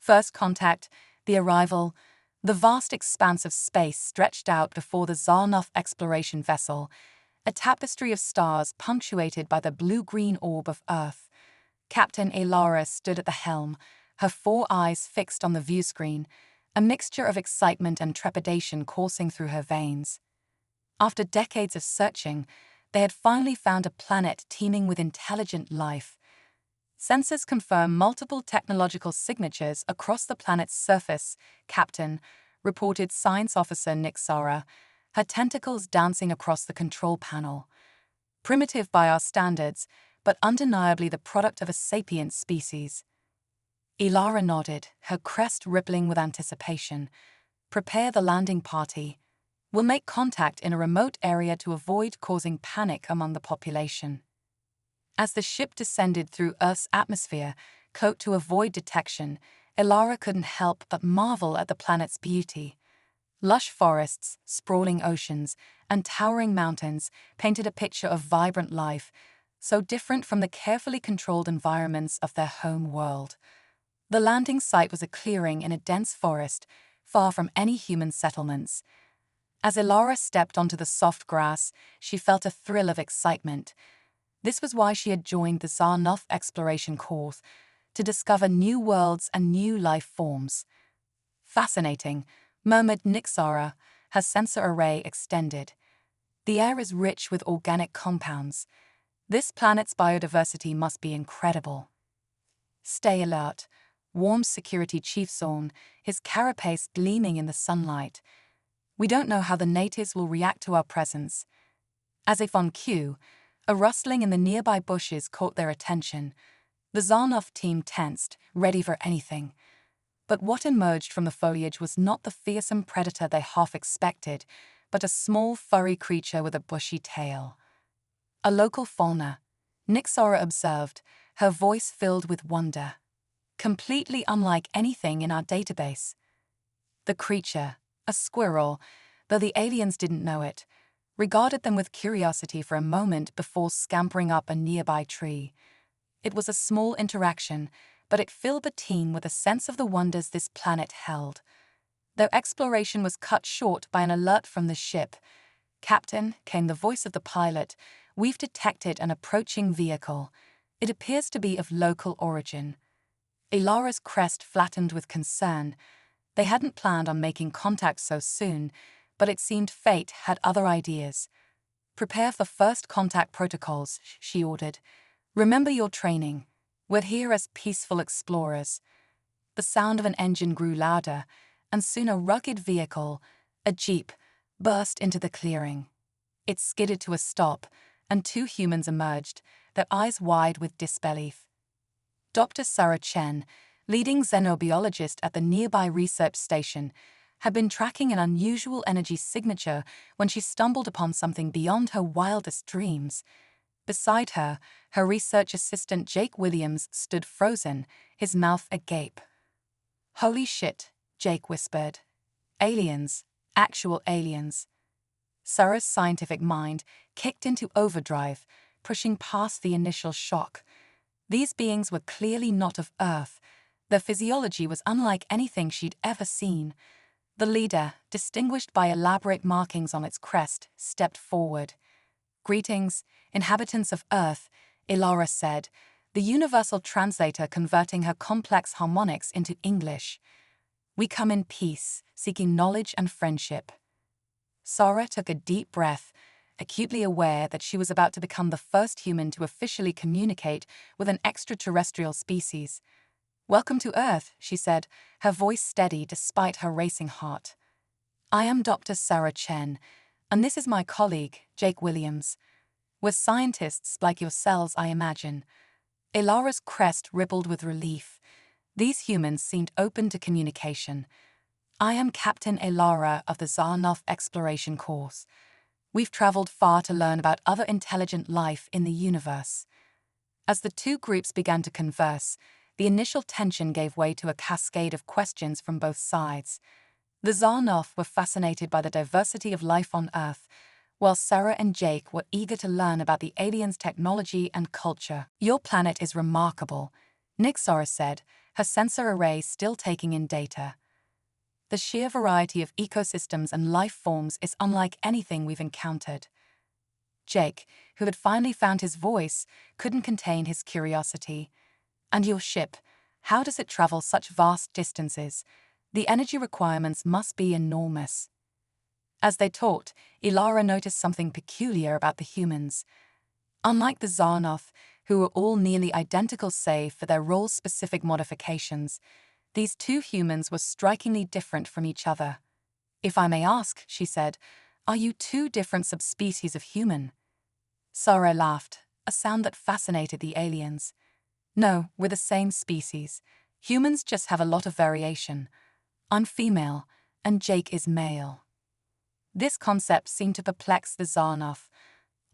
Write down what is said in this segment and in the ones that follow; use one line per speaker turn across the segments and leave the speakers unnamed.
First contact, the arrival, the vast expanse of space stretched out before the Zarnoff exploration vessel, a tapestry of stars punctuated by the blue-green orb of Earth. Captain Elara stood at the helm, her 4 eyes fixed on the viewscreen, a mixture of excitement and trepidation coursing through her veins. After decades of searching, they had finally found a planet teeming with intelligent life. Sensors confirm multiple technological signatures across the planet's surface, Captain, reported Science Officer Nixara, her tentacles dancing across the control panel. Primitive by our standards, but undeniably the product of a sapient species. Elara nodded, her crest rippling with anticipation. Prepare the landing party. We'll make contact in a remote area to avoid causing panic among the population. As the ship descended through Earth's atmosphere, cloaked to avoid detection, Elara couldn't help but marvel at the planet's beauty. Lush forests, sprawling oceans, and towering mountains painted a picture of vibrant life, so different from the carefully controlled environments of their home world. The landing site was a clearing in a dense forest, far from any human settlements. As Elara stepped onto the soft grass, she felt a thrill of excitement. This was why she had joined the Zarnoff exploration course, to discover new worlds and new life forms. Fascinating, murmured Nixara, her sensor array extended. The air is rich with organic compounds. This planet's biodiversity must be incredible. Stay alert, warned Security Chief Zorn, his carapace gleaming in the sunlight. We don't know how the natives will react to our presence. As if on cue, a rustling in the nearby bushes caught their attention. The Zarnoff team tensed, ready for anything. But what emerged from the foliage was not the fearsome predator they half expected, but a small, furry creature with a bushy tail. A local fauna, Nixara observed, her voice filled with wonder. Completely unlike anything in our database. The creature, a squirrel, though the aliens didn't know it, regarded them with curiosity for a moment before scampering up a nearby tree. It was a small interaction, but it filled the team with a sense of the wonders this planet held. Their exploration was cut short by an alert from the ship. "Captain," came the voice of the pilot, "we've detected an approaching vehicle. It appears to be of local origin." Elara's crest flattened with concern. They hadn't planned on making contact so soon, but it seemed fate had other ideas. "Prepare for first contact protocols," she ordered. "Remember your training. We're here as peaceful explorers." The sound of an engine grew louder, and soon a rugged vehicle, a jeep, burst into the clearing. It skidded to a stop, and 2 humans emerged, their eyes wide with disbelief. Dr. Sarah Chen, leading xenobiologist at the nearby research station, had been tracking an unusual energy signature when she stumbled upon something beyond her wildest dreams. Beside her, her research assistant Jake Williams stood frozen, his mouth agape. "Holy shit," Jake whispered. "Aliens. Actual aliens." Sarah's scientific mind kicked into overdrive, pushing past the initial shock. These beings were clearly not of Earth. Their physiology was unlike anything she'd ever seen. The leader, distinguished by elaborate markings on its crest, stepped forward. "Greetings, inhabitants of Earth," Elara said, the universal translator converting her complex harmonics into English. "We come in peace, seeking knowledge and friendship." Sarah took a deep breath, acutely aware that she was about to become the first human to officially communicate with an extraterrestrial species. "Welcome to Earth," she said, her voice steady despite her racing heart. "I am Dr. Sarah Chen, and this is my colleague, Jake Williams. We're scientists like yourselves, I imagine." Elara's crest rippled with relief. These humans seemed open to communication. "I am Captain Elara of the Zarnoff exploration course. We've traveled far to learn about other intelligent life in the universe." As the 2 groups began to converse, the initial tension gave way to a cascade of questions from both sides. The Zarnoff were fascinated by the diversity of life on Earth, while Sarah and Jake were eager to learn about the aliens' technology and culture. "Your planet is remarkable," Nixara said, her sensor array still taking in data. The sheer variety of ecosystems and life forms is unlike anything we've encountered. Jake, who had finally found his voice, couldn't contain his curiosity. And your ship, how does it travel such vast distances? The energy requirements must be enormous. As they talked, Ilara noticed something peculiar about the humans. Unlike the Zarnoth, who were all nearly identical save for their role-specific modifications, these two humans were strikingly different from each other. "If I may ask," she said, "are you two different subspecies of human?" Sarah laughed, a sound that fascinated the aliens. "No, we're the same species. Humans just have a lot of variation. I'm female, and Jake is male." This concept seemed to perplex the Zarnoth.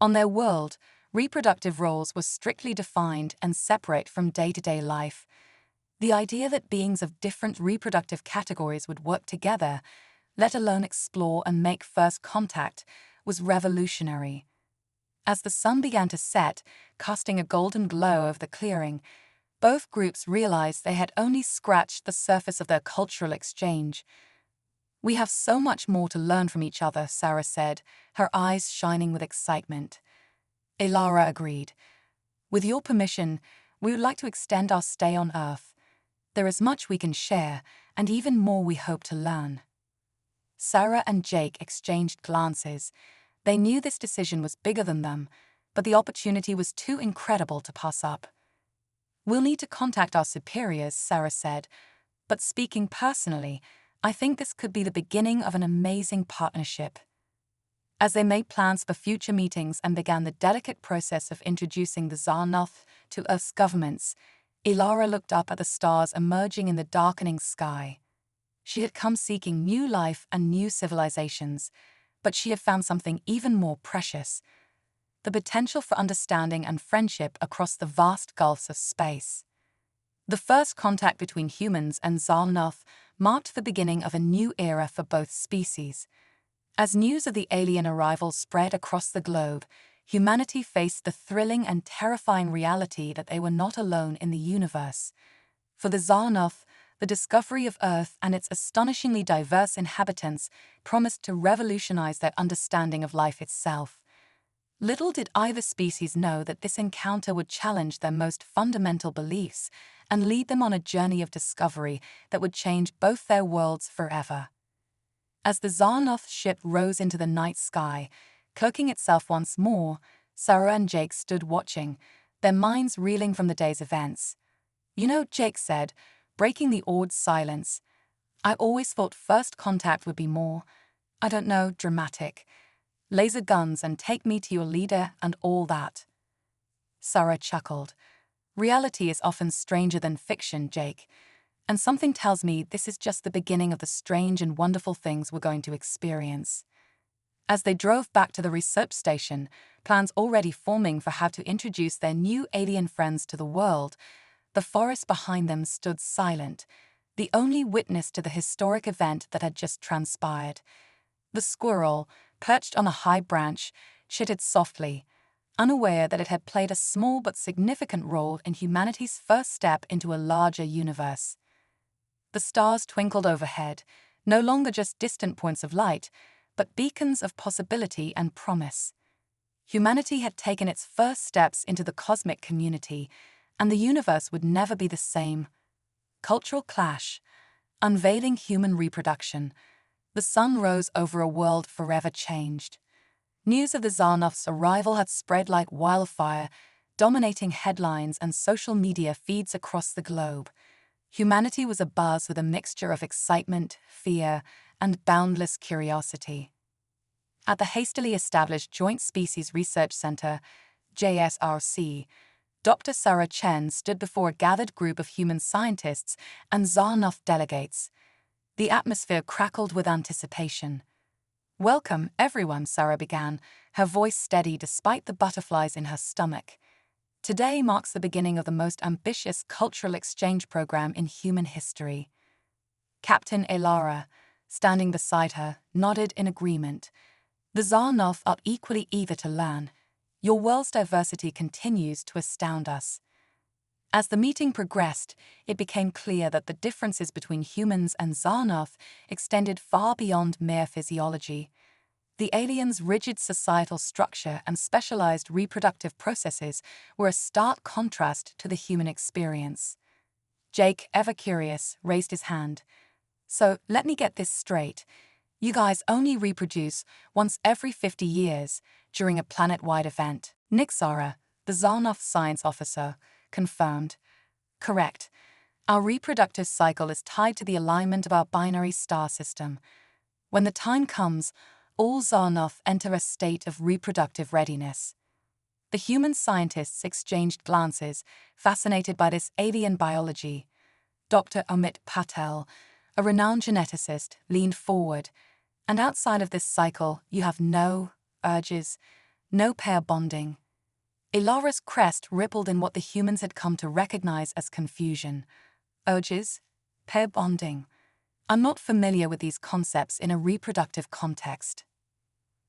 On their world, reproductive roles were strictly defined and separate from day-to-day life. The idea that beings of different reproductive categories would work together, let alone explore and make first contact, was revolutionary. As the sun began to set, casting a golden glow over the clearing, both groups realized they had only scratched the surface of their cultural exchange. "We have so much more to learn from each other," Sarah said, her eyes shining with excitement. Ilara agreed. "With your permission, we would like to extend our stay on Earth. There is much we can share, and even more we hope to learn." Sarah and Jake exchanged glances. They knew this decision was bigger than them, but the opportunity was too incredible to pass up. "We'll need to contact our superiors," Sarah said, "but speaking personally, I think this could be the beginning of an amazing partnership." As they made plans for future meetings and began the delicate process of introducing the Zarnoth to Earth's governments, Ilara looked up at the stars emerging in the darkening sky. She had come seeking new life and new civilizations, but she had found something even more precious: the potential for understanding and friendship across the vast gulfs of space. The first contact between humans and Zarnoth marked the beginning of a new era for both species. As news of the alien arrival spread across the globe, humanity faced the thrilling and terrifying reality that they were not alone in the universe. For the Zarnoth, the discovery of Earth and its astonishingly diverse inhabitants promised to revolutionize their understanding of life itself. Little did either species know that this encounter would challenge their most fundamental beliefs and lead them on a journey of discovery that would change both their worlds forever. As the Zarnoth ship rose into the night sky, cloaking itself once more, Sarah and Jake stood watching, their minds reeling from the day's events. "You know," Jake said, breaking the awed silence, "I always thought first contact would be more, I don't know, dramatic. Laser guns and take me to your leader and all that." Sarah chuckled. "Reality is often stranger than fiction, Jake. And something tells me this is just the beginning of the strange and wonderful things we're going to experience." As they drove back to the research station, plans already forming for how to introduce their new alien friends to the world, the forest behind them stood silent, the only witness to the historic event that had just transpired. The squirrel, perched on a high branch, chittered softly, unaware that it had played a small but significant role in humanity's first step into a larger universe. The stars twinkled overhead, no longer just distant points of light, but beacons of possibility and promise. Humanity had taken its first steps into the cosmic community, and the universe would never be the same. Cultural clash, unveiling human reproduction. The sun rose over a world forever changed. News of the Zarnoth's arrival had spread like wildfire, dominating headlines and social media feeds across the globe. Humanity was abuzz with a mixture of excitement, fear, and boundless curiosity. At the hastily established Joint Species Research Center, JSRC, Dr. Sarah Chen stood before a gathered group of human scientists and Zarnoth delegates. The atmosphere crackled with anticipation. "Welcome, everyone," Sarah began, her voice steady despite the butterflies in her stomach. "Today marks the beginning of the most ambitious cultural exchange program in human history." Captain Ilara, standing beside her, nodded in agreement. "The Zarnoth are equally eager to learn. Your world's diversity continues to astound us." As the meeting progressed, it became clear that the differences between humans and Xarnoth extended far beyond mere physiology. The aliens' rigid societal structure and specialized reproductive processes were a stark contrast to the human experience. Jake, ever curious, raised his hand. "So, let me get this straight. You guys only reproduce once every 50 years during a planet-wide event." Nixara, the Xarnoth science officer, confirmed. "Correct. Our reproductive cycle is tied to the alignment of our binary star system. When the time comes, all Xarnoth enter a state of reproductive readiness." The human scientists exchanged glances, fascinated by this alien biology. Dr. Amit Patel, a renowned geneticist, leaned forward. "And outside of this cycle, you have no urges, no pair bonding." Ilara's crest rippled in what the humans had come to recognize as confusion. Urges? Pair bonding? I'm not familiar with these concepts in a reproductive context.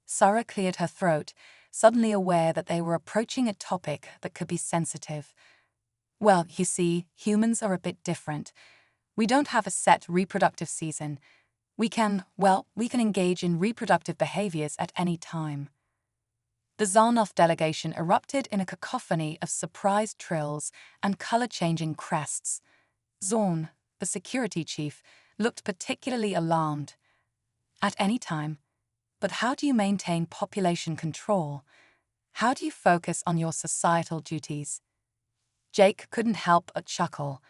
Sarah cleared her throat, suddenly aware that they were approaching a topic that could be sensitive. "Well, you see, humans are a bit different. We don't have a set reproductive season. We can engage in reproductive behaviors at any time." The Xarnoth delegation erupted in a cacophony of surprised trills and color-changing crests. Zorn, the security chief, looked particularly alarmed. "At any time? But how do you maintain population control? How do you focus on your societal duties?" Jake couldn't help but chuckle.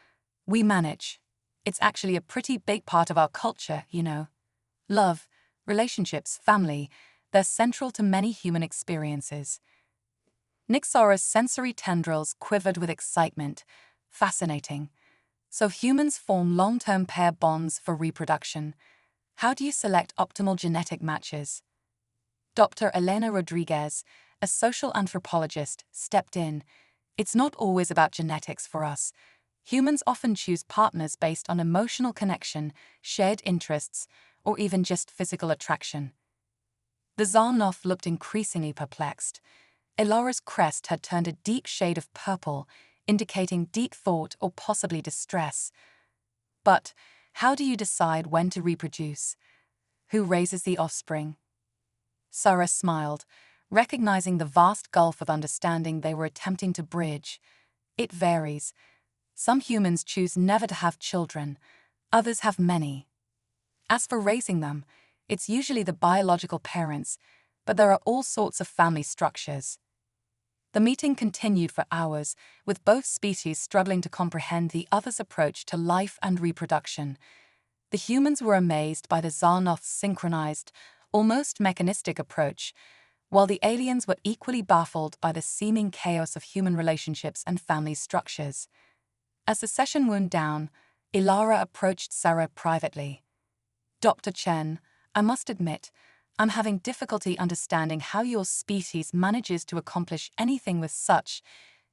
"We manage. It's actually a pretty big part of our culture, you know. Love, relationships, family, they're central to many human experiences." Nixara's sensory tendrils quivered with excitement. "Fascinating. So humans form long-term pair bonds for reproduction. How do you select optimal genetic matches?" Dr. Elena Rodriguez, a social anthropologist, stepped in. "It's not always about genetics for us. Humans often choose partners based on emotional connection, shared interests, or even just physical attraction." The Xarnoth looked increasingly perplexed. Elara's crest had turned a deep shade of purple, indicating deep thought or possibly distress. "But how do you decide when to reproduce? Who raises the offspring?" Sarah smiled, recognizing the vast gulf of understanding they were attempting to bridge. "It varies. Some humans choose never to have children, others have many. As for raising them, it's usually the biological parents, but there are all sorts of family structures." The meeting continued for hours, with both species struggling to comprehend the other's approach to life and reproduction. The humans were amazed by the Xarnoth's synchronized, almost mechanistic approach, while the aliens were equally baffled by the seeming chaos of human relationships and family structures. As the session wound down, Ilara approached Sarah privately. "Dr. Chen, I must admit, I'm having difficulty understanding how your species manages to accomplish anything with such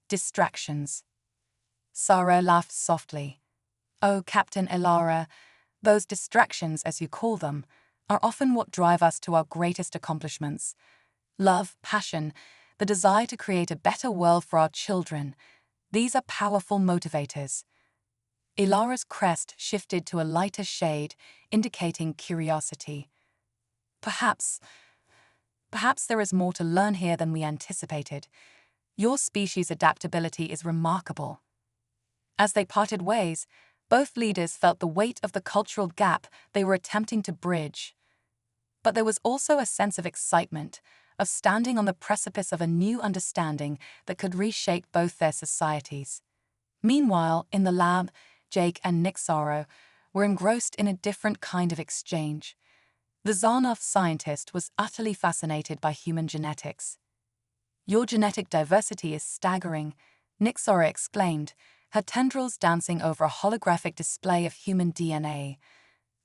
distractions." Sarah laughed softly. "Oh, Captain Ilara, those distractions, as you call them, are often what drive us to our greatest accomplishments. Love, passion, the desire to create a better world for our children. These are powerful motivators." Ilara's crest shifted to a lighter shade, indicating curiosity. Perhaps there is more to learn here than we anticipated. Your species' adaptability is remarkable." As they parted ways, both leaders felt the weight of the cultural gap they were attempting to bridge. But there was also a sense of excitement, of standing on the precipice of a new understanding that could reshape both their societies. Meanwhile, in the lab, Jake and Nixara were engrossed in a different kind of exchange. The Xarnoth scientist was utterly fascinated by human genetics. "Your genetic diversity is staggering," Nixara exclaimed, her tendrils dancing over a holographic display of human DNA.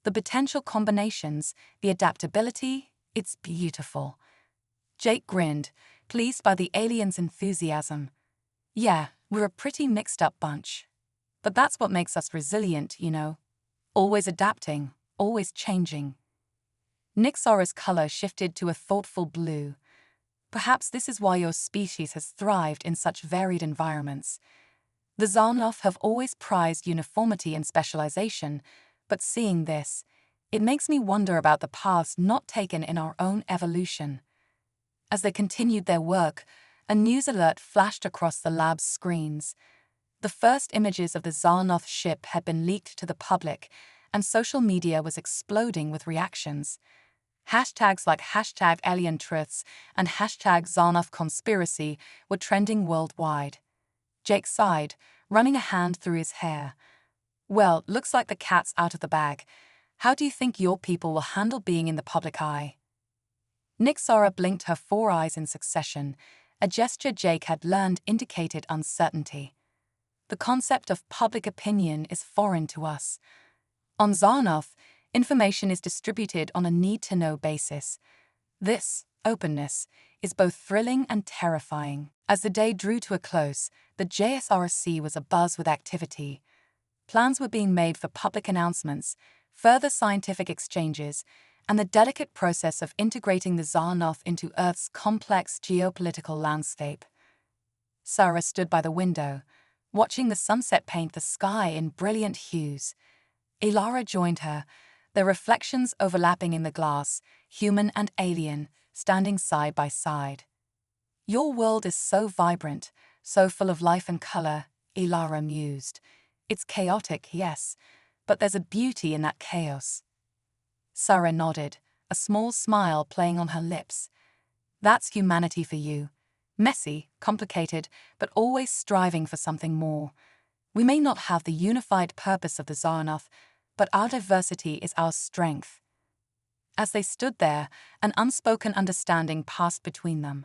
"The potential combinations, the adaptability, it's beautiful." Jake grinned, pleased by the alien's enthusiasm. "Yeah, we're a pretty mixed-up bunch. But that's what makes us resilient, you know. Always adapting, always changing." Nixara's color shifted to a thoughtful blue. "Perhaps this is why your species has thrived in such varied environments. The Zarnoff have always prized uniformity and specialization, but seeing this, it makes me wonder about the paths not taken in our own evolution. As they continued their work, a news alert flashed across the lab's screens. The first images of the Zarnoff ship had been leaked to the public, and social media was exploding with reactions. Hashtags like #AlienTruths and #ZarnoffConspiracy were trending worldwide. Jake sighed, running a hand through his hair. Well, looks like the cat's out of the bag. How do you think your people will handle being in the public eye? Nixara blinked her 4 eyes in succession, a gesture Jake had learned indicated uncertainty. The concept of public opinion is foreign to us. On Zarnoff, information is distributed on a need-to-know basis. This openness is both thrilling and terrifying. As the day drew to a close, the JSRC was abuzz with activity. Plans were being made for public announcements, further scientific exchanges, and the delicate process of integrating the Zarnoff into Earth's complex geopolitical landscape. Sarah stood by the window, watching the sunset paint the sky in brilliant hues. Ilara joined her, their reflections overlapping in the glass, human and alien, standing side by side. Your world is so vibrant, so full of life and color, Ilara mused. It's chaotic, yes, but there's a beauty in that chaos. Sarah nodded, a small smile playing on her lips. That's humanity for you. Messy, complicated, but always striving for something more. We may not have the unified purpose of the Zarnoff, but our diversity is our strength. As they stood there, an unspoken understanding passed between them.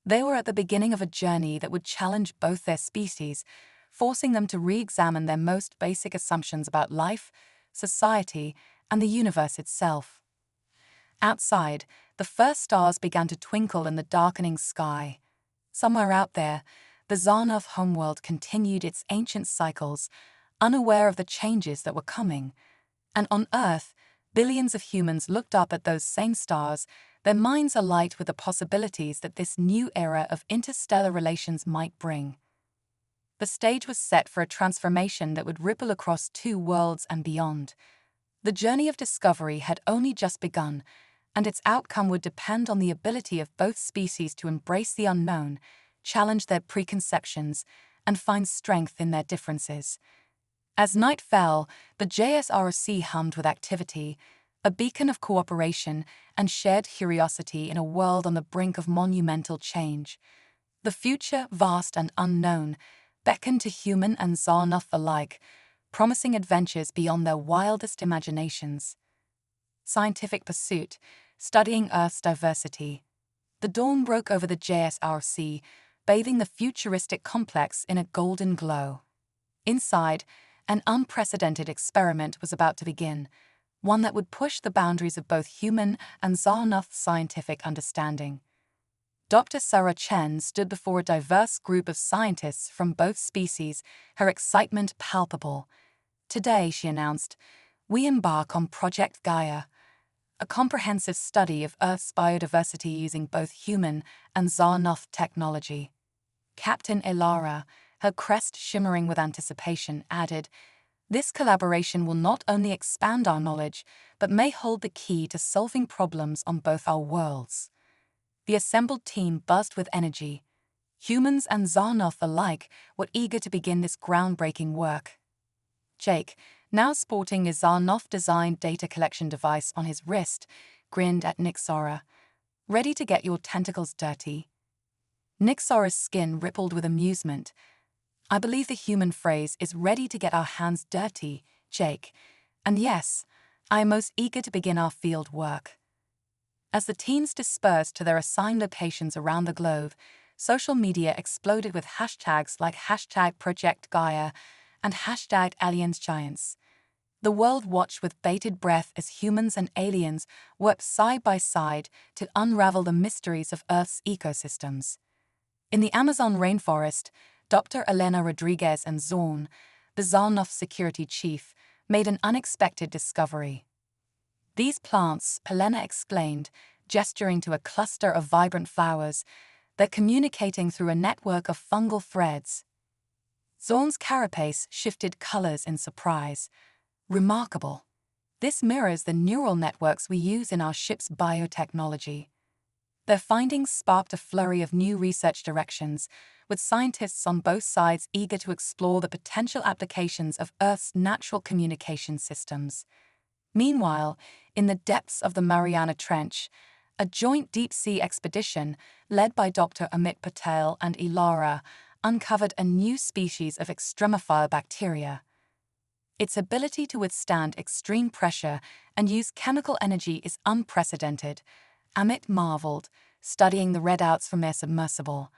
They were at the beginning of a journey that would challenge both their species, forcing them to re-examine their most basic assumptions about life, society, and the universe itself. Outside, the first stars began to twinkle in the darkening sky. Somewhere out there, the Zarnoff homeworld continued its ancient cycles, unaware of the changes that were coming. And on Earth, billions of humans looked up at those same stars, their minds alight with the possibilities that this new era of interstellar relations might bring. The stage was set for a transformation that would ripple across 2 worlds and beyond. The journey of discovery had only just begun, and its outcome would depend on the ability of both species to embrace the unknown, challenge their preconceptions, and find strength in their differences. As night fell, the JSRC hummed with activity, a beacon of cooperation and shared curiosity in a world on the brink of monumental change. The future, vast and unknown, beckoned to human and Zarnoff alike, promising adventures beyond their wildest imaginations. Scientific pursuit, studying Earth's diversity. The dawn broke over the JSRC, bathing the futuristic complex in a golden glow. Inside, an unprecedented experiment was about to begin, one that would push the boundaries of both human and Zarnoff scientific understanding. Dr. Sarah Chen stood before a diverse group of scientists from both species, her excitement palpable. Today, she announced, we embark on Project Gaia, a comprehensive study of Earth's biodiversity using both human and Zarnoff technology. Captain Ilara, her crest shimmering with anticipation, added, this collaboration will not only expand our knowledge, but may hold the key to solving problems on both our worlds. The assembled team buzzed with energy. Humans and Zarnoff alike were eager to begin this groundbreaking work. Jake, now sporting a Zarnoff-designed data collection device on his wrist, grinned at Nixara. Ready to get your tentacles dirty? Nixara's skin rippled with amusement. I believe the human phrase is ready to get our hands dirty, Jake. And yes, I am most eager to begin our field work. As the teens dispersed to their assigned locations around the globe, social media exploded with hashtags like #ProjectGaia and #AliensGiants. The world watched with bated breath as humans and aliens worked side by side to unravel the mysteries of Earth's ecosystems. In the Amazon rainforest, Dr. Elena Rodriguez and Zorn, the Zarnoff security chief, made an unexpected discovery. These plants, Elena explained, gesturing to a cluster of vibrant flowers, they're communicating through a network of fungal threads. Zorn's carapace shifted colors in surprise. Remarkable. This mirrors the neural networks we use in our ship's biotechnology. Their findings sparked a flurry of new research directions, with scientists on both sides eager to explore the potential applications of Earth's natural communication systems. Meanwhile, in the depths of the Mariana Trench, a joint deep-sea expedition led by Dr. Amit Patel and Ilara uncovered a new species of extremophile bacteria. Its ability to withstand extreme pressure and use chemical energy is unprecedented, Amit marveled, studying the readouts from their submersible.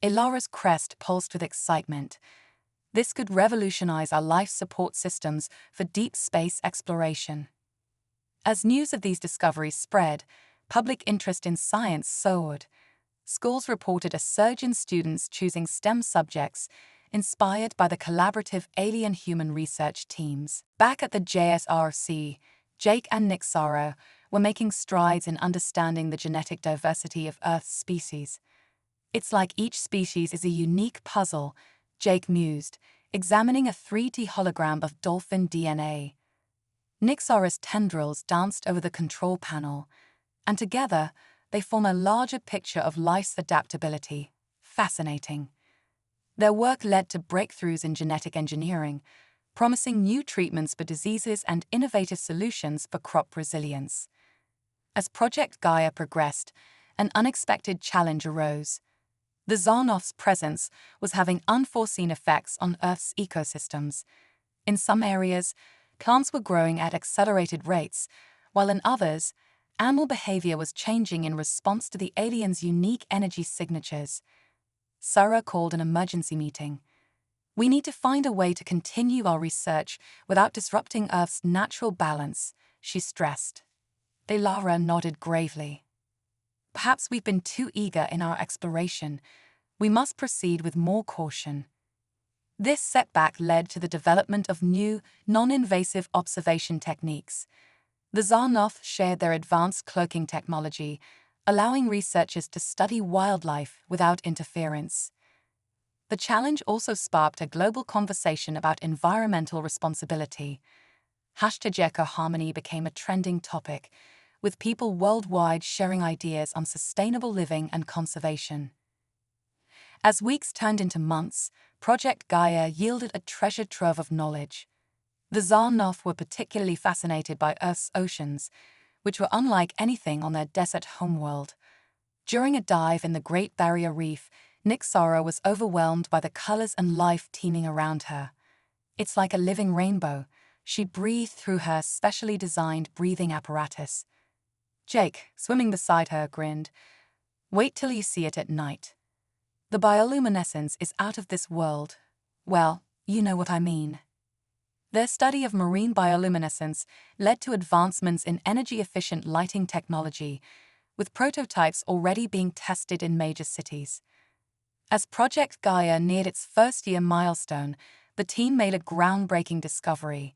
Ilara's crest pulsed with excitement. This could revolutionize our life support systems for deep space exploration. As news of these discoveries spread, public interest in science soared. Schools reported a surge in students choosing STEM subjects, inspired by the collaborative alien-human research teams. Back at the JSRC, Jake and Nick Saro were making strides in understanding the genetic diversity of Earth's species. It's like each species is a unique puzzle, Jake mused, examining a 3D hologram of dolphin DNA. Nick Saro's tendrils danced over the control panel, and together they form a larger picture of life's adaptability. Fascinating. Their work led to breakthroughs in genetic engineering, promising new treatments for diseases and innovative solutions for crop resilience. As Project Gaia progressed, an unexpected challenge arose. The Xarnoph's presence was having unforeseen effects on Earth's ecosystems. In some areas, plants were growing at accelerated rates, while in others, animal behavior was changing in response to the aliens' unique energy signatures. Sarah called an emergency meeting. "We need to find a way to continue our research without disrupting Earth's natural balance," she stressed. Ilara nodded gravely. "Perhaps we've been too eager in our exploration. We must proceed with more caution." This setback led to the development of new, non-invasive observation techniques. The Xarnoph shared their advanced cloaking technology, allowing researchers to study wildlife without interference. The challenge also sparked a global conversation about environmental responsibility. #EcoHarmony became a trending topic, with people worldwide sharing ideas on sustainable living and conservation. As weeks turned into months, Project Gaia yielded a treasure trove of knowledge. The Xarnoph were particularly fascinated by Earth's oceans, which were unlike anything on their desert homeworld. During a dive in the Great Barrier Reef, Nick Saro was overwhelmed by the colors and life teeming around her. "It's like a living rainbow," she breathed through her specially designed breathing apparatus. Jake, swimming beside her, grinned. "Wait till you see it at night. The bioluminescence is out of this world. Well, you know what I mean." Their study of marine bioluminescence led to advancements in energy-efficient lighting technology, with prototypes already being tested in major cities. As Project Gaia neared its first-year milestone, the team made a groundbreaking discovery.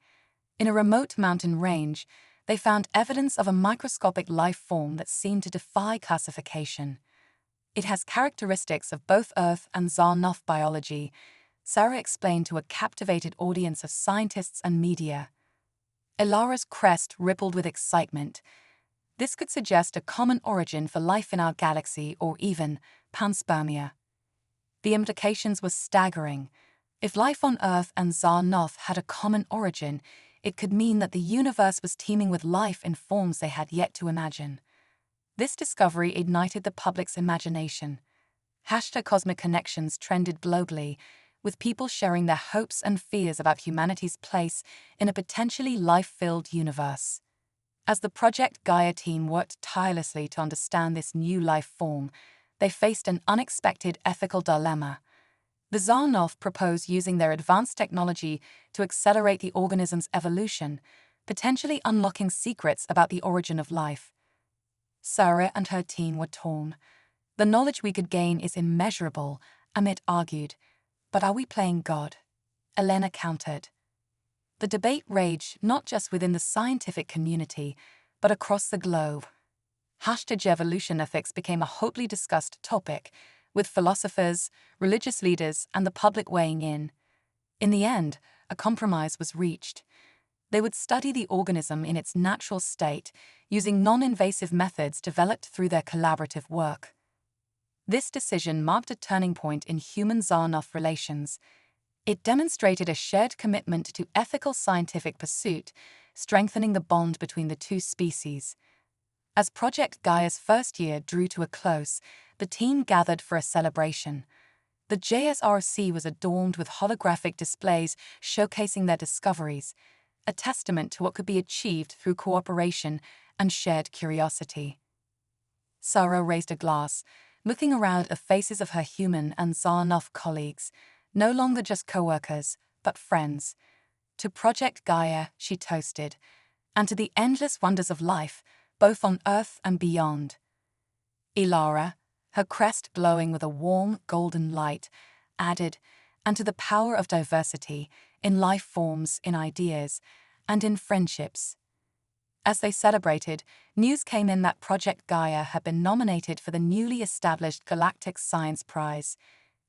In a remote mountain range, they found evidence of a microscopic life form that seemed to defy classification. "It has characteristics of both Earth and Xarnoph biology," Sarah explained to a captivated audience of scientists and media. Ilara's crest rippled with excitement. This could suggest a common origin for life in our galaxy or even panspermia. The implications were staggering. If life on Earth and Xarnoph had a common origin, it could mean that the universe was teeming with life in forms they had yet to imagine. This discovery ignited the public's imagination. #Cosmic Connections trended globally, with people sharing their hopes and fears about humanity's place in a potentially life-filled universe. As the Project Gaia team worked tirelessly to understand this new life form, they faced an unexpected ethical dilemma. The Xarnoph proposed using their advanced technology to accelerate the organism's evolution, potentially unlocking secrets about the origin of life. Sarah and her team were torn. "The knowledge we could gain is immeasurable," Amit argued. "But are we playing God?" Elena countered. The debate raged not just within the scientific community, but across the globe. #Evolution ethics became a hotly discussed topic, with philosophers, religious leaders, and the public weighing in. In the end, a compromise was reached. They would study the organism in its natural state, using non-invasive methods developed through their collaborative work. This decision marked a turning point in human-Xarnoff relations. It demonstrated a shared commitment to ethical scientific pursuit, strengthening the bond between the two species. As Project Gaia's first year drew to a close, the team gathered for a celebration. The JSRC was adorned with holographic displays showcasing their discoveries, a testament to what could be achieved through cooperation and shared curiosity. Sarah raised a glass, looking around at the faces of her human and Xarnoff colleagues, no longer just co-workers, but friends. To Project Gaia, she toasted, and to the endless wonders of life, both on Earth and beyond. Ilara, her crest glowing with a warm, golden light, added, and to the power of diversity in life forms, in ideas, and in friendships. As they celebrated, news came in that Project Gaia had been nominated for the newly established Galactic Science Prize.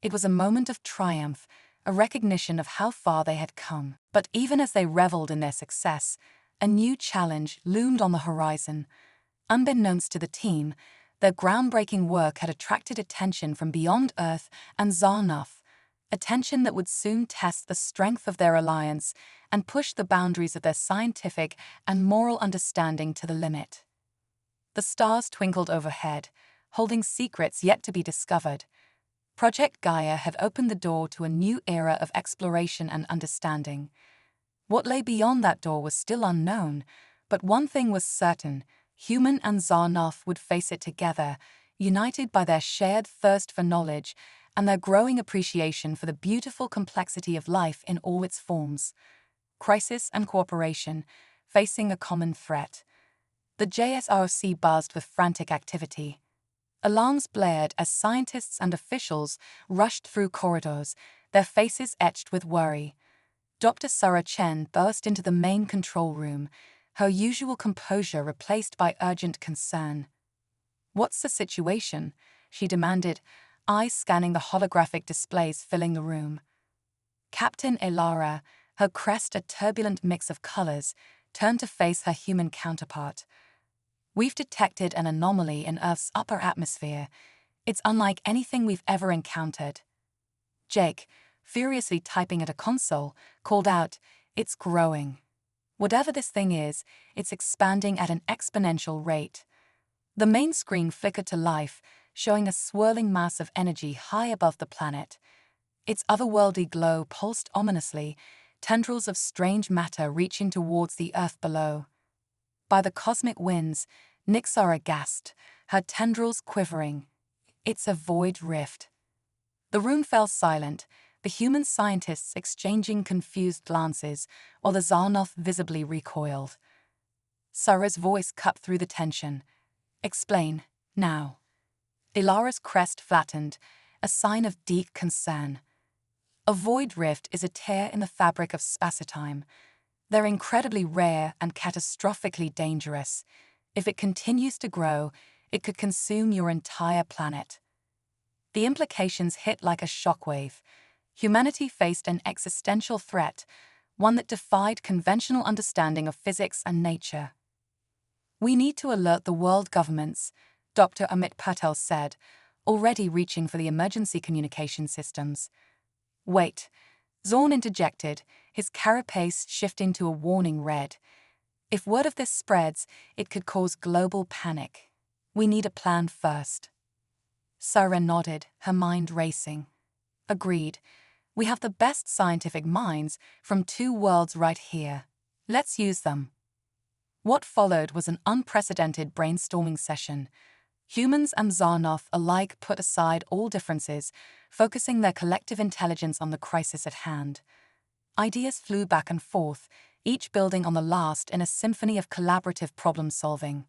It was a moment of triumph, a recognition of how far they had come. But even as they reveled in their success, a new challenge loomed on the horizon. Unbeknownst to the team, their groundbreaking work had attracted attention from beyond Earth and Xarnoff, attention that would soon test the strength of their alliance and push the boundaries of their scientific and moral understanding to the limit. The stars twinkled overhead, holding secrets yet to be discovered. Project Gaia had opened the door to a new era of exploration and understanding. What lay beyond that door was still unknown, but one thing was certain: human and Xarnoff would face it together, united by their shared thirst for knowledge and their growing appreciation for the beautiful complexity of life in all its forms. Crisis and cooperation, facing a common threat. The JSRC buzzed with frantic activity. Alarms blared as scientists and officials rushed through corridors, their faces etched with worry. Dr. Sarah Chen burst into the main control room, her usual composure replaced by urgent concern. "What's the situation?" she demanded, eyes scanning the holographic displays filling the room. Captain Ilara, her crest a turbulent mix of colors, turned to face her human counterpart. "We've detected an anomaly in Earth's upper atmosphere. It's unlike anything we've ever encountered." Jake, furiously typing at a console, called out, "It's growing. Whatever this thing is, it's expanding at an exponential rate." The main screen flickered to life, showing a swirling mass of energy high above the planet. Its otherworldly glow pulsed ominously, tendrils of strange matter reaching towards the Earth below. By the cosmic winds, Nixara gasped, her tendrils quivering. "It's a void rift." The room fell silent, the human scientists exchanging confused glances, while the Xarnoff visibly recoiled. Sarah's voice cut through the tension. "Explain, now." Ilara's crest flattened, a sign of deep concern. A void rift is a tear in the fabric of spacetime. They're incredibly rare and catastrophically dangerous. If it continues to grow, it could consume your entire planet. The implications hit like a shockwave. Humanity faced an existential threat, one that defied conventional understanding of physics and nature. "We need to alert the world governments," Dr. Amit Patel said, already reaching for the emergency communication systems. "Wait," Zorn interjected, his carapace shifting to a warning red. "If word of this spreads, it could cause global panic. We need a plan first." Sarah nodded, her mind racing. "Agreed. We have the best scientific minds from two worlds right here. Let's use them." What followed was an unprecedented brainstorming session. Humans and Xarnoff alike put aside all differences, focusing their collective intelligence on the crisis at hand. Ideas flew back and forth, each building on the last in a symphony of collaborative problem-solving.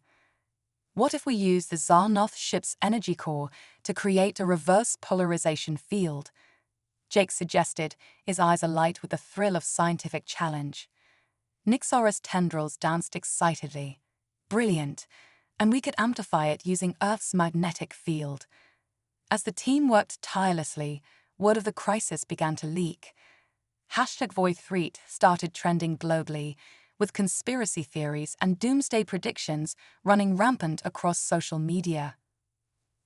What if we use the Xarnoff ship's energy core to create a reverse polarization field? Jake suggested, his eyes alight with the thrill of scientific challenge. Nixara's tendrils danced excitedly. "Brilliant! And we could amplify it using Earth's magnetic field." As the team worked tirelessly, word of the crisis began to leak. #Void3 started trending globally, with conspiracy theories and doomsday predictions running rampant across social media.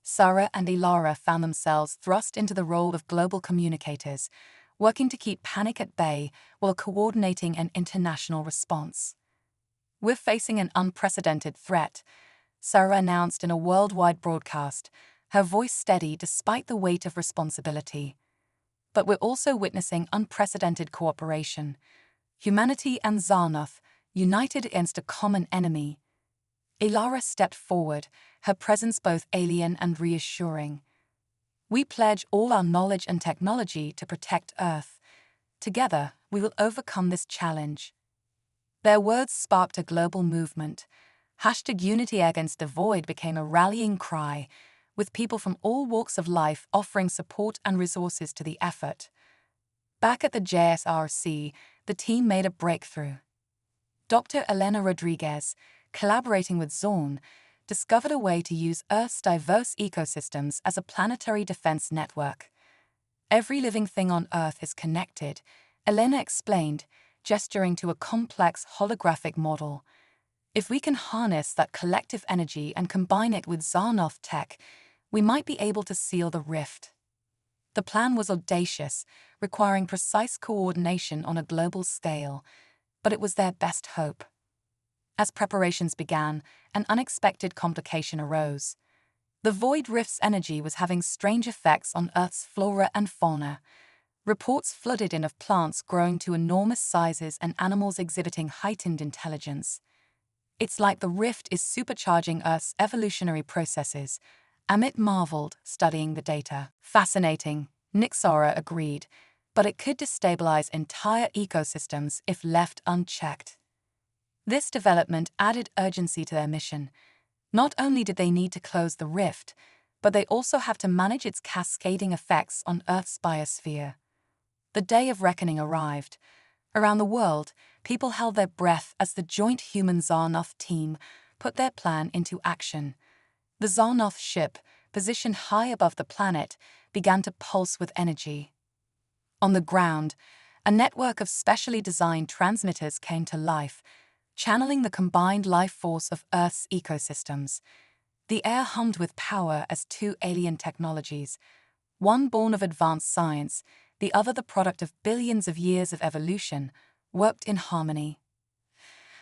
Sarah and Ilara found themselves thrust into the role of global communicators, working to keep panic at bay while coordinating an international response. "We're facing an unprecedented threat," Sarah announced in a worldwide broadcast, her voice steady despite the weight of responsibility. "But we're also witnessing unprecedented cooperation. Humanity and Xarnoth, united against a common enemy." Ilara stepped forward, her presence both alien and reassuring. "We pledge all our knowledge and technology to protect Earth. Together, we will overcome this challenge." Their words sparked a global movement. #Unity Against the Void became a rallying cry, with people from all walks of life offering support and resources to the effort. Back at the JSRC, the team made a breakthrough. Dr. Elena Rodriguez, collaborating with Zorn, discovered a way to use Earth's diverse ecosystems as a planetary defense network. "Every living thing on Earth is connected," Elena explained, gesturing to a complex holographic model. "If we can harness that collective energy and combine it with Xarnoth tech, we might be able to seal the rift." The plan was audacious, requiring precise coordination on a global scale, but it was their best hope. As preparations began, an unexpected complication arose. The Void Rift's energy was having strange effects on Earth's flora and fauna. Reports flooded in of plants growing to enormous sizes and animals exhibiting heightened intelligence. "It's like the rift is supercharging Earth's evolutionary processes," Amit marveled, studying the data. "Fascinating," Nixara agreed, "but it could destabilize entire ecosystems if left unchecked." This development added urgency to their mission. Not only did they need to close the rift, but they also have to manage its cascading effects on Earth's biosphere. The day of reckoning arrived. Around the world, people held their breath as the joint human-Xarnoth team put their plan into action. The Xarnoth ship, positioned high above the planet, began to pulse with energy. On the ground, a network of specially designed transmitters came to life, channeling the combined life force of Earth's ecosystems. The air hummed with power as two alien technologies, one born of advanced science, the other the product of billions of years of evolution, worked in harmony.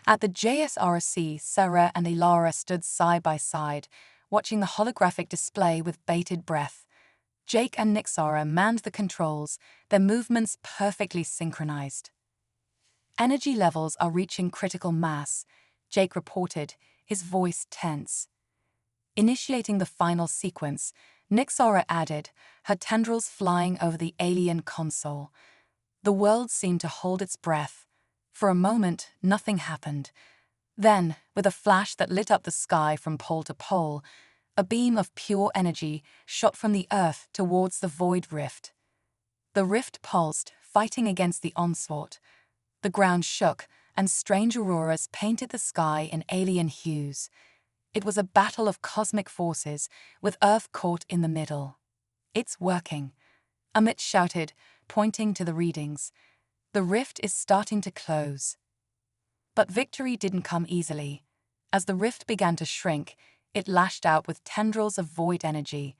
At the JSRC, Sarah and Ilara stood side by side, watching the holographic display with bated breath. Jake and Nixara manned the controls, their movements perfectly synchronized. "Energy levels are reaching critical mass," Jake reported, his voice tense. Initiating the final sequence, Nixara added, her tendrils flying over the alien console. The world seemed to hold its breath. For a moment, nothing happened. Then, with a flash that lit up the sky from pole to pole, a beam of pure energy shot from the Earth towards the Void Rift. The rift pulsed, fighting against the onslaught. The ground shook, and strange auroras painted the sky in alien hues. It was a battle of cosmic forces, with Earth caught in the middle. "It's working," Amit shouted, pointing to the readings. "The rift is starting to close." But victory didn't come easily. As the rift began to shrink, it lashed out with tendrils of void energy.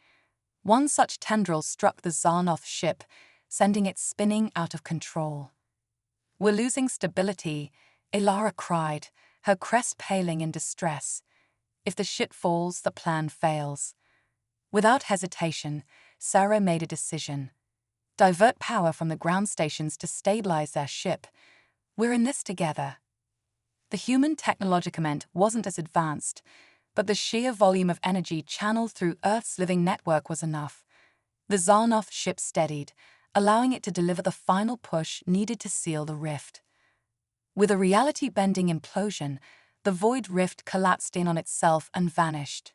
One such tendril struck the Xarnoth ship, sending it spinning out of control. "We're losing stability," Ilara cried, her crest paling in distress. "If the ship falls, the plan fails." Without hesitation, Sarah made a decision. "Divert power from the ground stations to stabilize their ship. We're in this together." The human technologicament wasn't as advanced, but the sheer volume of energy channeled through Earth's living network was enough. The Xarnoth ship steadied, allowing it to deliver the final push needed to seal the rift. With a reality-bending implosion, the Void Rift collapsed in on itself and vanished.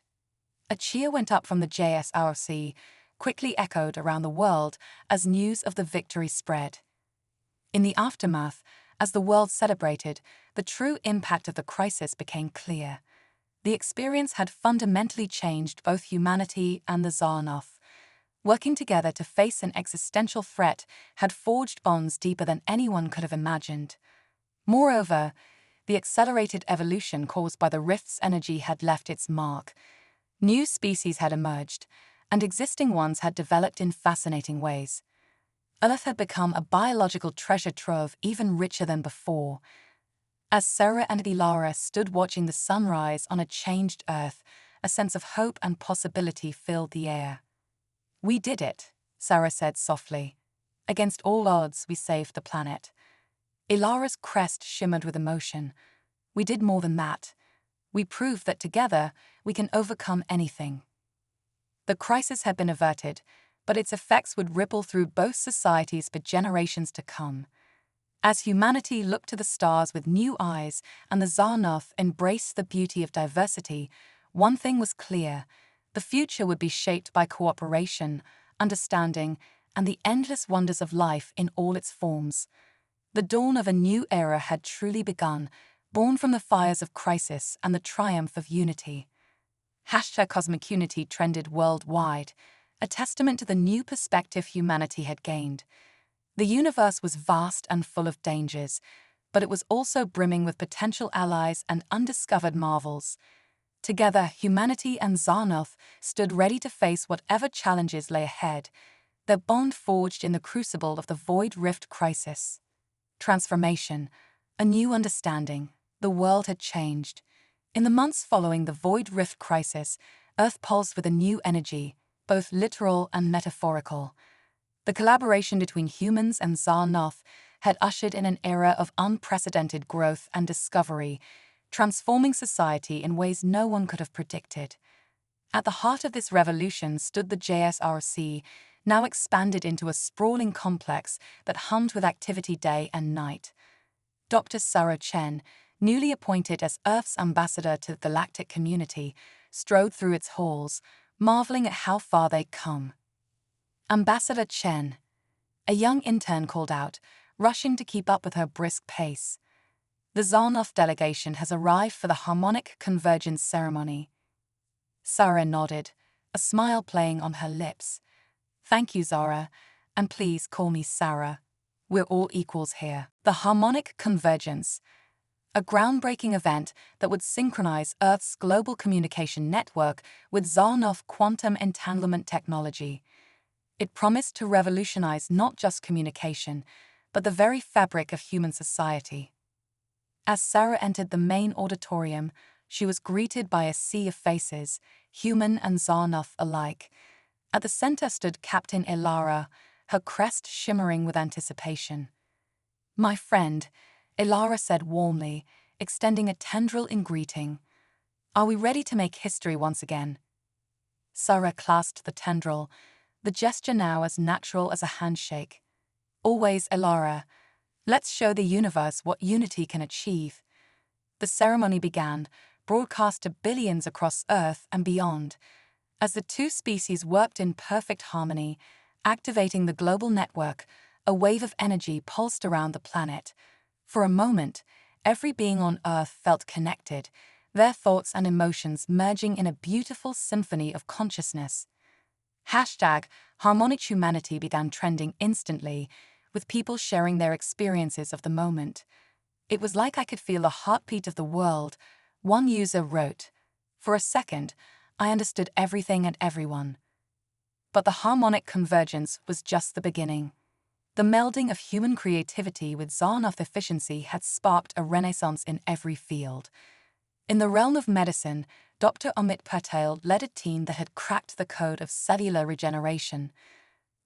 A cheer went up from the JSRC, quickly echoed around the world as news of the victory spread. In the aftermath, as the world celebrated, the true impact of the crisis became clear. The experience had fundamentally changed both humanity and the Xarnoth. working together to face an existential threat, had forged bonds deeper than anyone could have imagined. Moreover, the accelerated evolution caused by the rift's energy had left its mark. New species had emerged, and existing ones had developed in fascinating ways. Earth had become a biological treasure trove even richer than before. As Sarah and Elara stood watching the sunrise on a changed Earth, a sense of hope and possibility filled the air. "We did it," Sarah said softly. "Against all odds, we saved the planet." Elara's crest shimmered with emotion. "We did more than that. We proved that together, we can overcome anything." The crisis had been averted, but its effects would ripple through both societies for generations to come. As humanity looked to the stars with new eyes and the Zarnoth embraced the beauty of diversity, one thing was clear: the future would be shaped by cooperation, understanding, and the endless wonders of life in all its forms. The dawn of a new era had truly begun, born from the fires of crisis and the triumph of unity. #CosmicUnity trended worldwide, a testament to the new perspective humanity had gained. The universe was vast and full of dangers, but it was also brimming with potential allies and undiscovered marvels. Together, humanity and Zarnoth stood ready to face whatever challenges lay ahead, their bond forged in the crucible of the Void Rift crisis. Transformation, a new understanding. The world had changed. In the months following the Void Rift crisis, Earth pulsed with a new energy, both literal and metaphorical. The collaboration between humans and Zarnoth had ushered in an era of unprecedented growth and discovery, transforming society in ways no one could have predicted. At the heart of this revolution stood the JSRC, now expanded into a sprawling complex that hummed with activity day and night. Dr. Sarah Chen, newly appointed as Earth's ambassador to the galactic community, strode through its halls, marveling at how far they'd come. "Ambassador Chen," a young intern called out, rushing to keep up with her brisk pace. "The Zarnoth delegation has arrived for the harmonic convergence ceremony." Sarah nodded, a smile playing on her lips. "Thank you, Zara, and please call me Sarah. We're all equals here." The harmonic convergence, a groundbreaking event that would synchronize Earth's global communication network with Zarnoth quantum entanglement technology. It promised to revolutionize not just communication, but the very fabric of human society. As Sarah entered the main auditorium, she was greeted by a sea of faces, human and Zarnoth alike. At the center stood Captain Elara, her crest shimmering with anticipation. "My friend," Elara said warmly, extending a tendril in greeting. "Are we ready to make history once again?" Sarah clasped the tendril, the gesture now as natural as a handshake. "Always, Elara. Let's show the universe what unity can achieve." The ceremony began, broadcast to billions across Earth and beyond. As the two species worked in perfect harmony, activating the global network, a wave of energy pulsed around the planet. For a moment, every being on Earth felt connected, their thoughts and emotions merging in a beautiful symphony of consciousness. #HarmonicHumanity began trending instantly, with people sharing their experiences of the moment. "It was like I could feel the heartbeat of the world," one user wrote. "For a second, I understood everything and everyone." But the harmonic convergence was just the beginning. The melding of human creativity with Zarnoth efficiency had sparked a renaissance in every field. In the realm of medicine, Dr. Amit Patel led a team that had cracked the code of cellular regeneration.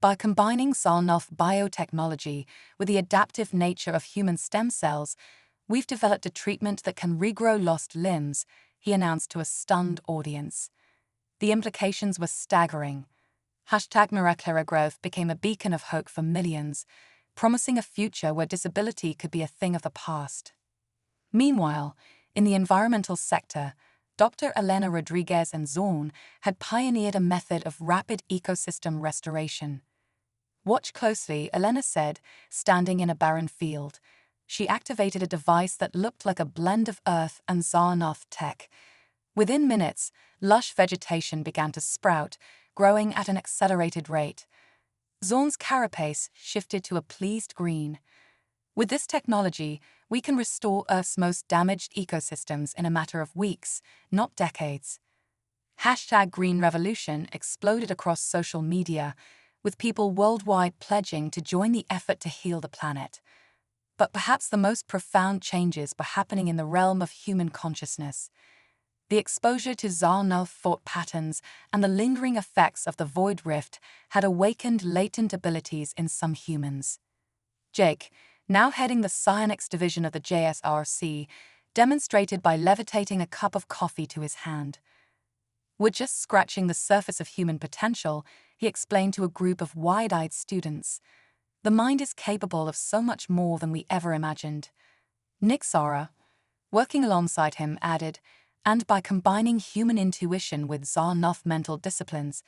By combining Zarnoth biotechnology with the adaptive nature of human stem cells, "We've developed a treatment that can regrow lost limbs," he announced to a stunned audience. The implications were staggering. #Miracular Growth became a beacon of hope for millions, promising a future where disability could be a thing of the past. Meanwhile, in the environmental sector, Dr. Elena Rodriguez and Zorn had pioneered a method of rapid ecosystem restoration. "Watch closely," Elena said, standing in a barren field. She activated a device that looked like a blend of Earth and Zarnoth tech. Within minutes, lush vegetation began to sprout, growing at an accelerated rate. Zorn's carapace shifted to a pleased green. With this technology, we can restore Earth's most damaged ecosystems in a matter of weeks, not decades. #Green Revolution exploded across social media, with people worldwide pledging to join the effort to heal the planet. But perhaps the most profound changes were happening in the realm of human consciousness. The exposure to Zharnov thought patterns and the lingering effects of the void rift had awakened latent abilities in some humans. Jake, now heading the psionics division of the JSRC, demonstrated by levitating a cup of coffee to his hand. "We're just scratching the surface of human potential," he explained to a group of wide-eyed students. "The mind is capable of so much more than we ever imagined." Nick Zara, working alongside him, added, "And by combining human intuition with Zharnov mental disciplines,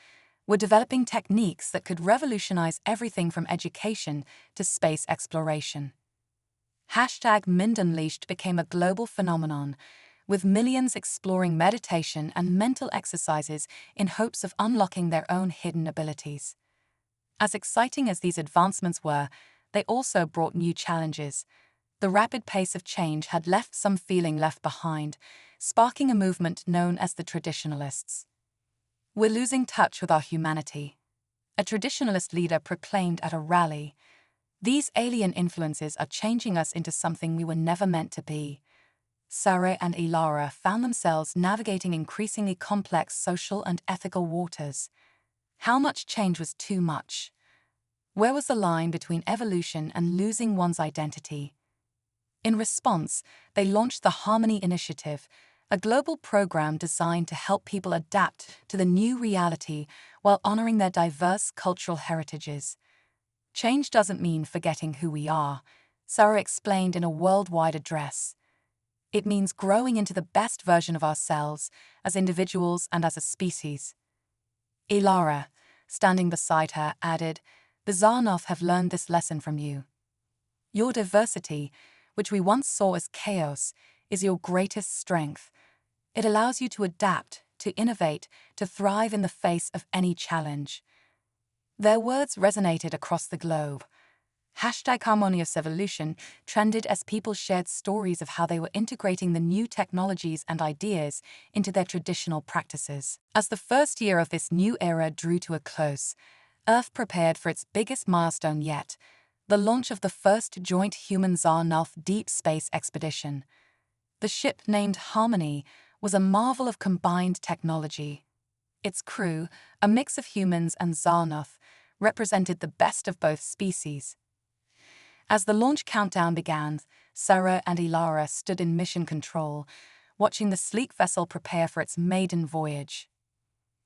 we're developing techniques that could revolutionize everything from education to space exploration." #Mind Unleashed became a global phenomenon, with millions exploring meditation and mental exercises in hopes of unlocking their own hidden abilities. As exciting as these advancements were, they also brought new challenges. The rapid pace of change had left some feeling left behind, sparking a movement known as the traditionalists. "We're losing touch with our humanity," a traditionalist leader proclaimed at a rally. "These alien influences are changing us into something we were never meant to be." Sarah and Ilara found themselves navigating increasingly complex social and ethical waters. How much change was too much? Where was the line between evolution and losing one's identity? In response, they launched the Harmony Initiative, a global program designed to help people adapt to the new reality while honoring their diverse cultural heritages. "Change doesn't mean forgetting who we are," Sarah explained in a worldwide address. "It means growing into the best version of ourselves, as individuals and as a species." Ilara, standing beside her, added, "The Zharnov have learned this lesson from you. Your diversity, which we once saw as chaos, is your greatest strength. It allows you to adapt, to innovate, to thrive in the face of any challenge." Their words resonated across the globe. #Harmonious Evolution trended as people shared stories of how they were integrating the new technologies and ideas into their traditional practices. As the first year of this new era drew to a close, Earth prepared for its biggest milestone yet, the launch of the first joint human-Zharnov deep space expedition. The ship, named Harmony, was a marvel of combined technology. Its crew, a mix of humans and Zharnov, represented the best of both species. As the launch countdown began, Sarah and Ilara stood in mission control, watching the sleek vessel prepare for its maiden voyage.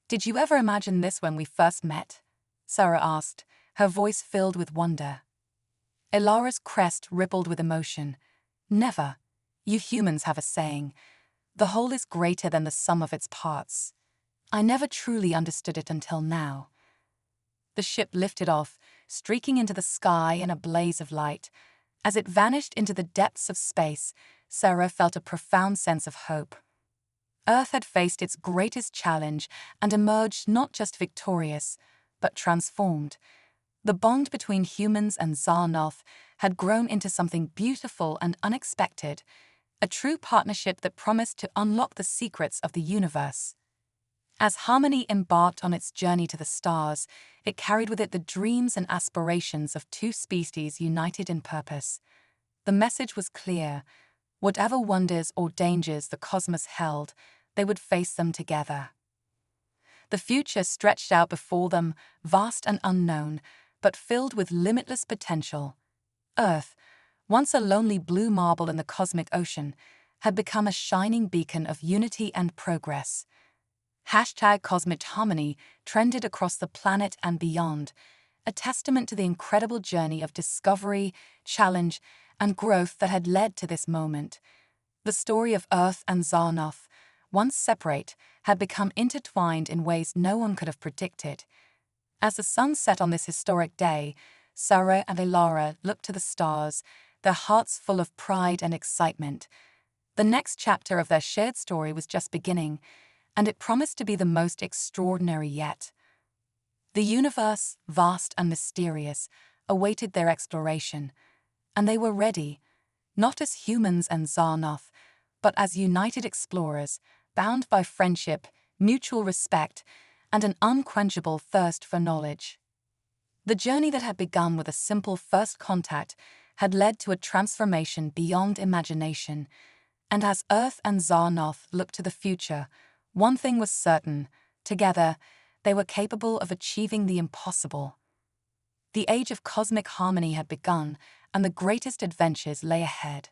"Did you ever imagine this when we first met?" Sarah asked, her voice filled with wonder. Ilara's crest rippled with emotion. "Never. You humans have a saying, 'The whole is greater than the sum of its parts.' I never truly understood it until now." The ship lifted off, streaking into the sky in a blaze of light. As it vanished into the depths of space, Sarah felt a profound sense of hope. Earth had faced its greatest challenge and emerged not just victorious, but transformed. The bond between humans and Zharnov had grown into something beautiful and unexpected, a true partnership that promised to unlock the secrets of the universe. As Harmony embarked on its journey to the stars, it carried with it the dreams and aspirations of two species united in purpose. The message was clear: whatever wonders or dangers the cosmos held, they would face them together. The future stretched out before them, vast and unknown, but filled with limitless potential. Earth, once a lonely blue marble in the cosmic ocean, had become a shining beacon of unity and progress. #Cosmic Harmony trended across the planet and beyond, a testament to the incredible journey of discovery, challenge, and growth that had led to this moment. The story of Earth and Zharnov, once separate, had become intertwined in ways no one could have predicted. As the sun set on this historic day, Sarah and Ilara looked to the stars, their hearts full of pride and excitement. The next chapter of their shared story was just beginning, and it promised to be the most extraordinary yet. The universe, vast and mysterious, awaited their exploration, and they were ready, not as humans and Zarnoth, but as united explorers, bound by friendship, mutual respect, and an unquenchable thirst for knowledge. The journey that had begun with a simple first contact had led to a transformation beyond imagination, and as Earth and Zarnoth looked to the future, one thing was certain: together, they were capable of achieving the impossible. The age of cosmic harmony had begun, and the greatest adventures lay ahead.